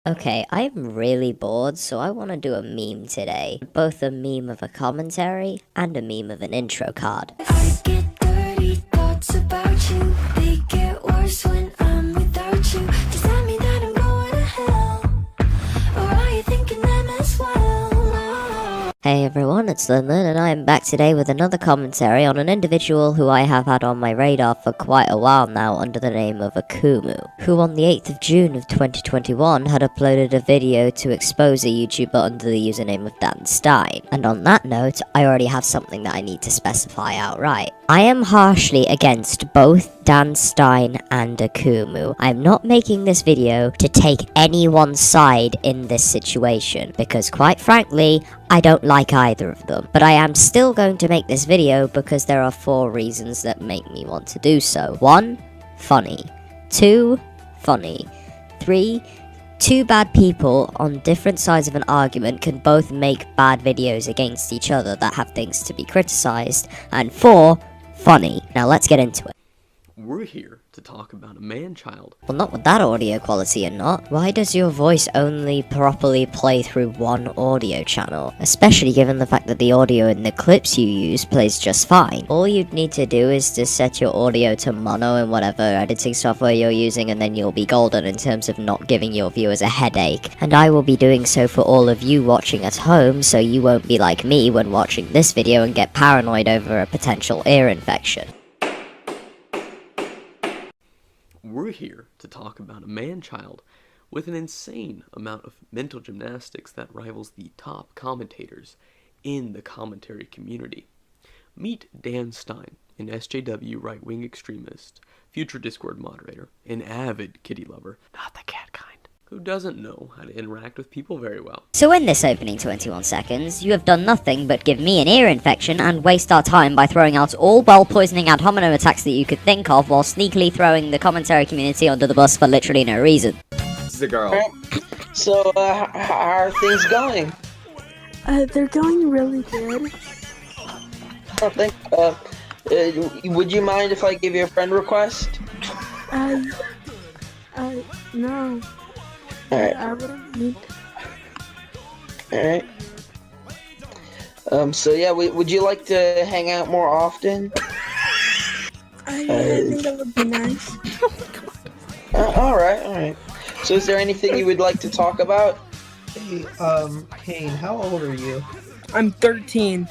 Okay, I'm really bored, so I want to do a meme today. Both a meme of a commentary and a meme of an intro card. I get dirty thoughts about you. They get worse when I'm without you. Does that mean that I'm going to hell? Or are you thinking them as well? Hey everyone, it's Lin Lin, and I am back today with another commentary on an individual who I have had on my radar for quite a while now under the name of Akumu, who on the 8th of June of 2021 had uploaded a video to expose a YouTuber under the username of Dan Stein. And on that note, I already have something that I need to specify outright. I am harshly against both Dan Stein and Akumu. I'm not making this video to take anyone's side in this situation, because quite frankly, I don't like either of them. But I am still going to make this video because there are 4 reasons that make me want to do so. 1. Funny. 2. Funny. 3. Two bad people on different sides of an argument can both make bad videos against each other that have things to be criticized. And 4. Funny. Now let's get into it. We're here to talk about a man-child. Well, not with that audio quality or not. Why does your voice only properly play through one audio channel? Especially given the fact that the audio in the clips you use plays just fine. All you'd need to do is to set your audio to mono in whatever editing software you're using, and then you'll be golden in terms of not giving your viewers a headache. And I will be doing so for all of you watching at home, so you won't be like me when watching this video and get paranoid over a potential ear infection. We're here to talk about a man-child with an insane amount of mental gymnastics that rivals the top commentators in the commentary community. Meet Dan Stein, an SJW right-wing extremist, future Discord moderator, an avid kitty lover, not the cat kind, who doesn't know how to interact with people very well. So in this opening 21 seconds, you have done nothing but give me an ear infection and waste our time by throwing out all well-poisoning ad hominem attacks that you could think of while sneakily throwing the commentary community under the bus for literally no reason. This is a girl. So, how are things going? They're going really good. I think, would you mind if I give you a friend request? No. Alright, I wouldn't need. alright. So yeah, would you like to hang out more often? I think that would be nice. Alright. So is there anything you would like to talk about? Hey, Kane, how old are you? I'm 13.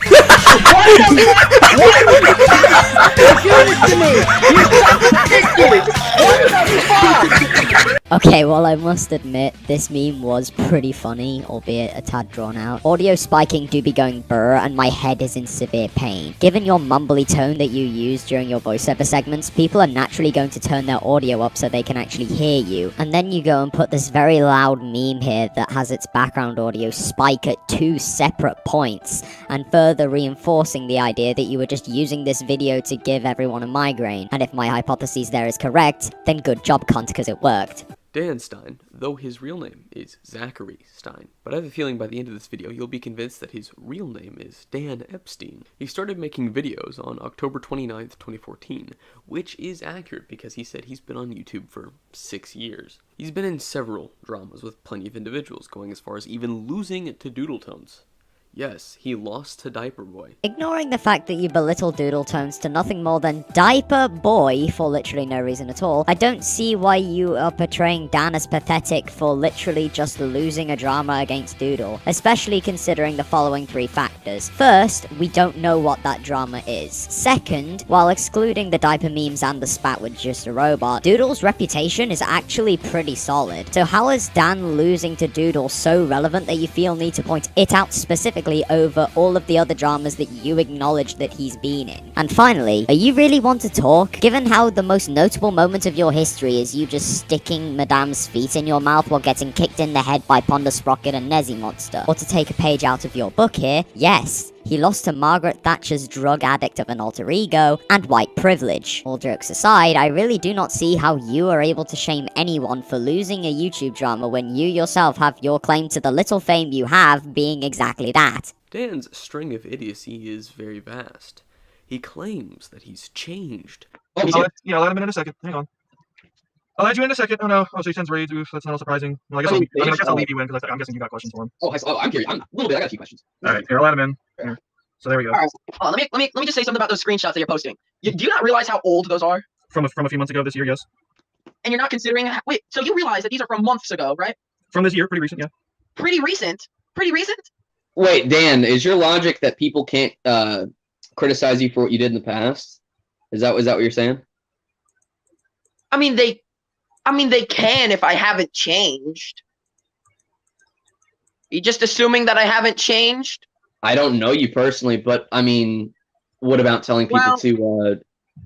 Okay, well I must admit, this meme was pretty funny, albeit a tad drawn out. Audio spiking do be going brr, and my head is in severe pain. Given your mumbly tone that you use during your voiceover segments, people are naturally going to turn their audio up so they can actually hear you. And then you go and put this very loud meme here that has its background audio spike at 2 separate points, and further reinforcing the idea that you were just using this video to give everyone a migraine. And if my hypothesis there is correct, then good job, cunt, because it worked. Dan Stein, though his real name is Zachary Stein, but I have a feeling by the end of this video you'll be convinced that his real name is Dan Epstein. He started making videos on October 29th, 2014, which is accurate because he said he's been on YouTube for 6 years. He's been in several dramas with plenty of individuals, going as far as even losing to Doodle Tones. Yes, he lost to Diaper Boy. Ignoring the fact that you belittle Doodle Tones to nothing more than Diaper Boy for literally no reason at all, I don't see why you are portraying Dan as pathetic for literally just losing a drama against Doodle, especially considering the following 3 factors. First, we don't know what that drama is. Second, while excluding the diaper memes and the spat with just a robot, Doodle's reputation is actually pretty solid. So how is Dan losing to Doodle so relevant that you feel need to point it out specifically over all of the other dramas that you acknowledge that he's been in? And finally, are you really want to talk? Given how the most notable moment of your history is you just sticking Madame's feet in your mouth while getting kicked in the head by Ponder Sprocket and Nezzy Monster. Or to take a page out of your book here, yes, he lost to Margaret Thatcher's drug addict of an alter ego, and white privilege. All jokes aside, I really do not see how you are able to shame anyone for losing a YouTube drama when you yourself have your claim to the little fame you have being exactly that. Dan's string of idiocy is very vast. He claims that he's changed. Let him in a second. Hang on. I'll add you in a second. Oh no. Oh, so he sends raids. Oof, that's not surprising. Well, I guess I'll leave you in because I'm guessing you got questions for him. Oh, I'm curious. I'm a little bit. I got a few questions. All right, here, I'll add him in. Here. So there we go. All right. Let me just say something about those screenshots that you're posting. Do you not realize how old those are? From a few months ago this year, yes. And you're not considering. Wait, so you realize that these are from months ago, right? From this year, pretty recent, yeah. Pretty recent. Pretty recent. Wait, Dan, is your logic that people can't criticize you for what you did in the past? Is that what you're saying? I mean, they can if I haven't changed. You just assuming that I haven't changed? I don't know you personally, but I mean, what about telling people to?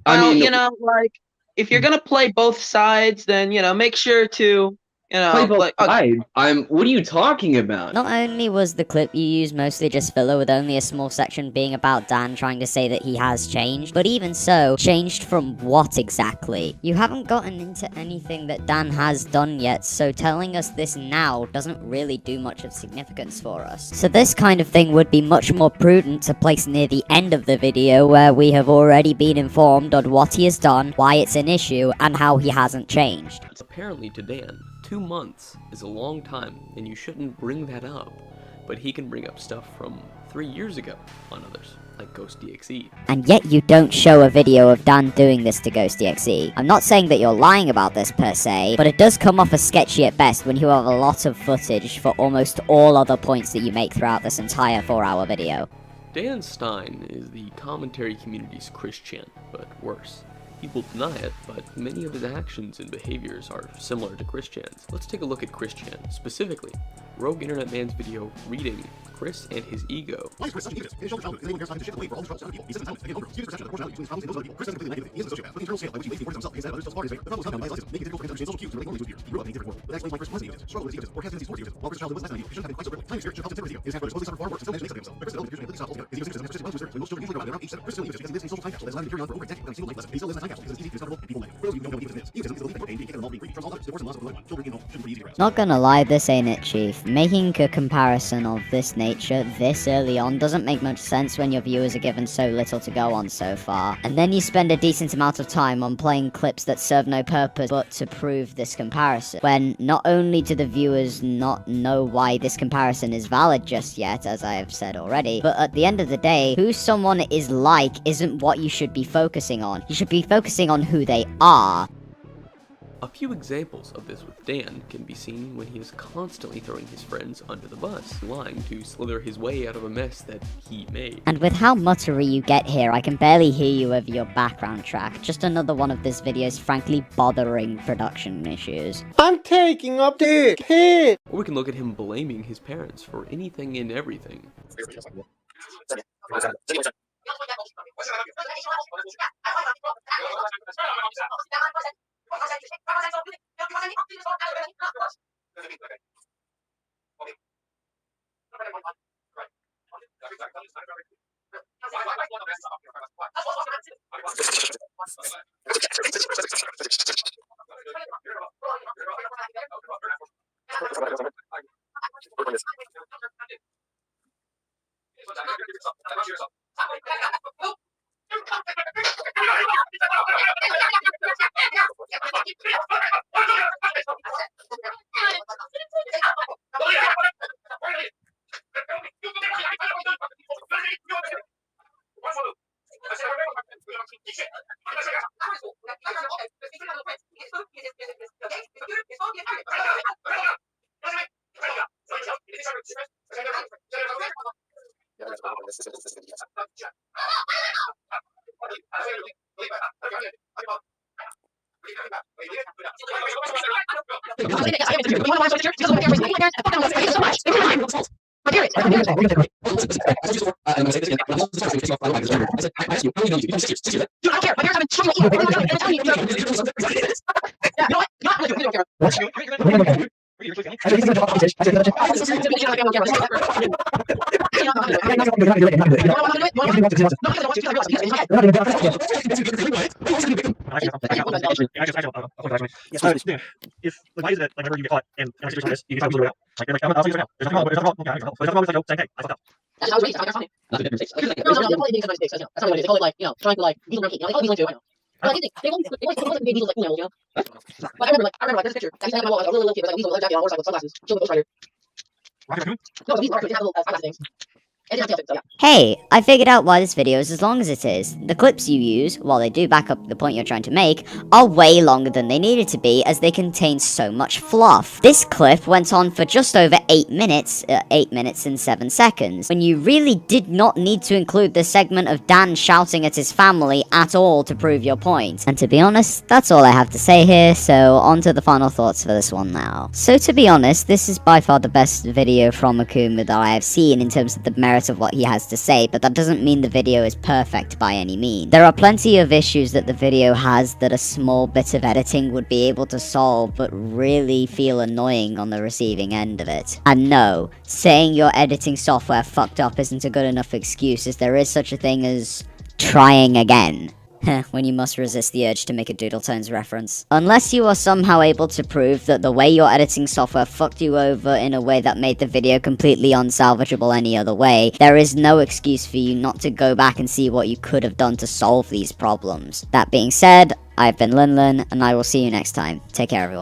Like if you're gonna play both sides, then make sure to. Play both sides. What are you talking about? Not only was the clip you used mostly just filler with only a small section being about Dan trying to say that he has changed, but even so, changed from what exactly? You haven't gotten into anything that Dan has done yet, so telling us this now doesn't really do much of significance for us. So this kind of thing would be much more prudent to place near the end of the video where we have already been informed on what he has done, why it's an issue, and how he hasn't changed. Apparently to Dan, 2 months is a long time, and you shouldn't bring that up. But he can bring up stuff from 3 years ago on others, like GhostDXE. And yet you don't show a video of Dan doing this to GhostDXE. I'm not saying that you're lying about this per se, but it does come off as sketchy at best when you have a lot of footage for almost all other points that you make throughout this entire 4-hour video. Dan Stein is the commentary community's Christian, but worse. People deny it, but many of his actions and behaviors are similar to Christian's. Let's take a look at Christian, specifically Rogue Internet Man's video reading Chris and his ego. Why is Chris such an egotist? He shows himself because they won't share the shit away for all the trouble other people. He sits in silence, taking over. He uses perception of proportionality between problems and ability. Chris is completely negative. He is a sociopath with an internal scale by which he weighs the importance of himself against that of others just as far as his favor. The problem is compounded by his autism, making it difficult for him to understand social cues and relating only to his peers. He grew up in a different world. That explains why Chris was an egotist, struggled with his egotism, or has tendencies towards egotism. While Chris's childhood was less than ideal, he shouldn't have been quite so critical. Time and spirit should help him temper his ego. His half-brothers supposedly suffered far worse and still managed to make something of himself. But Chris developed a confusion and style altogether. His egocentric style pushes him to persist, most children usually arrive around age 7. Chris is still an egotist because he lives in a social time capsule that has allowed him to carry on for over a decade without a single life lesson. He still lives in a time capsule because it's easy to be discoverable and people like. For those of you who don't know what egotism is the belief that you're pain, being capable of being free, controls all others, divorce and loss of loved one. Children, shouldn't be easy to grasp. Not gonna lie, this ain't it, Chief. Making a comparison of this nature this early on doesn't make much sense when your viewers are given so little to go on so far. And then you spend a decent amount of time on playing clips that serve no purpose but to prove this comparison. When not only do the viewers not know why this comparison is valid just yet, as I have said already, but at the end of the day, who someone is like isn't what you should be focusing on. You should be focusing on who they are. A few examples of this with Dan can be seen when he is constantly throwing his friends under the bus, lying to slither his way out of a mess that he made. And with how muttery you get here, I can barely hear you over your background track. Just another one of this video's frankly bothering production issues. I'm taking up the hit. Or we can look at him blaming his parents for anything and everything. If the guy is that whenever you get caught and in a situation like this, you can try to out. Like they're like, I'm not saying right now. There's nothing wrong with it. There's nothing wrong. Okay, there's nothing wrong with it. Saying, hey, I fucked up. That's how it's raised. That's how it's funny. That's how it is. They call it like, trying to like, weasel monkey. They call it weasel too. I know. Like, they only like made these like emails, you know. Like I remember like there's a picture. I used to have my wall. I was a really little kid, but like these little leather jacket on a motorcycle with sunglasses. Chill with Ghost Rider. Rocket Raccoon? No, these are they have little sunglasses things. And they have tail things, so yeah. Hey, I figured out why this video is as long as it is. The clips you use, while they do back up the point you're trying to make, are way longer than they needed to be as they contain so much fluff. This clip went on for just over 8 minutes, 8 minutes and 7 seconds, when you really did not need to include the segment of Dan shouting at his family at all to prove your point. And to be honest, that's all I have to say here, so on to the final thoughts for this one now. So to be honest, this is by far the best video from Akumu that I have seen in terms of the merit of what he has to say, but that doesn't mean the video is perfect by any means. There are plenty of issues that the video has that a small bit of editing would be able to solve, but really feel annoying on the receiving end of it. And no, saying your editing software fucked up isn't a good enough excuse, as there is such a thing as trying again. When you must resist the urge to make a Doodle Tones reference. Unless you are somehow able to prove that the way your editing software fucked you over in a way that made the video completely unsalvageable any other way, there is no excuse for you not to go back and see what you could have done to solve these problems. That being said, I've been Lin Lin, and I will see you next time. Take care, everyone.